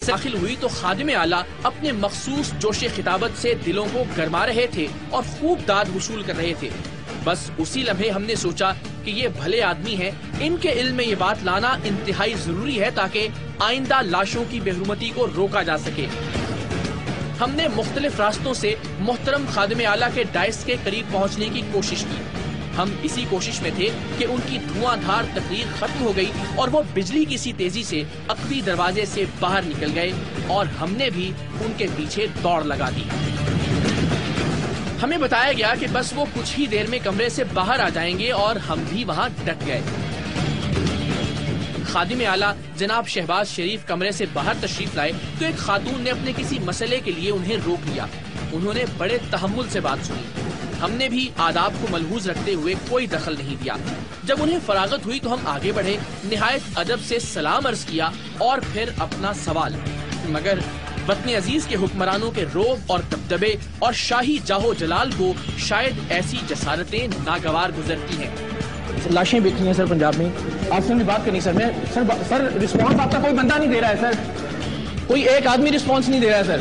داخل ہوئی تو خادم اعلیٰ اپنے مخصوص جوش خطابت سے دلوں کو گرما رہے تھے اور خوب داد وصول کر رہے تھے۔ بس اسی لمحے ہم نے سوچا کہ یہ بھلے آدمی ہیں، ان کے علم میں یہ بات لانا انتہائی ضروری ہے تاکہ آئندہ لاشوں کی بے حرمتی کو روکا جا سکے۔ ہم نے مختلف راستوں سے محترم خادم اعلیٰ کے ڈائس کے قریب پہنچنے کی کوشش کی۔ ہم اسی کوشش میں تھے کہ ان کی دھواں دھار تقریر ختم ہو گئی اور وہ بجلی کی سی تیزی سے عقبی دروازے سے باہر نکل گئے اور ہم نے بھی ان کے پیچھے دوڑ لگا دی۔ ہمیں بتایا گیا کہ بس وہ کچھ ہی دیر میں کمرے سے باہر آ جائیں گے اور ہم بھی وہاں ڈٹ گئے۔ خادم اعلیٰ جناب شہباز شریف کمرے سے باہر تشریف لائے تو ایک خاتون نے اپنے کسی مسئلے کے لیے انہیں روک لیا۔ انہوں نے بڑے تحمل سے بات سنی۔ ہم نے بھی آداب کو ملحوظ رکھتے ہوئے کوئی دخل نہیں دیا۔ جب انہیں فراغت ہوئی تو ہم آگے بڑھے، نہایت ادب سے سلام عرض کیا اور پھر اپنا سوال۔ مگر وطن عزیز کے حکمرانوں کے رعب اور دبدبے اور شاہی جاہو جلال کو شاید ایسی جسارتیں ناگوار گزرتی ہیں۔ لاشیں بکھی ہیں سر پنجاب میں، آپ سے بات کرنی سر۔ سر رسپانس آپ کا کوئی بندہ نہیں دے رہا ہے سر، کوئی ایک آدمی رسپانس نہیں دے رہا ہے سر۔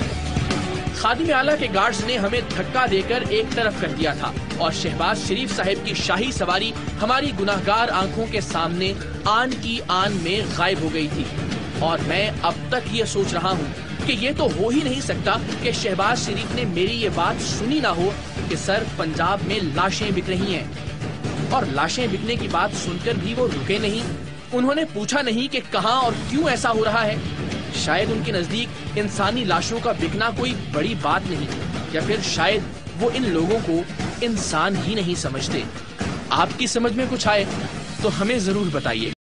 خادم اعلیٰ کے گارڈز نے ہمیں دھکا دے کر ایک طرف کر دیا تھا اور شہباز شریف صاحب کی شاہی سواری ہماری گناہگار آنکھوں کے سامنے آن کی آن میں غائب ہو گئی تھی۔ اور میں اب تک یہ سوچ رہا ہوں کہ یہ تو ہو ہی نہیں سکتا کہ شہباز شریف نے میری یہ بات سنی نہ ہو کہ سر پنجاب میں لاشیں بک رہی ہیں۔ اور لاشیں بکنے کی بات سن کر بھی وہ رکے نہیں، انہوں نے پوچھا نہیں کہ کہاں اور کیوں ایسا ہو رہا ہے۔ شاید ان کے نزدیک انسانی لاشوں کا بکنا کوئی بڑی بات نہیں، یا پھر شاید وہ ان لوگوں کو انسان ہی نہیں سمجھتے۔ آپ کی سمجھ میں کچھ آئے تو ہمیں ضرور بتائیے۔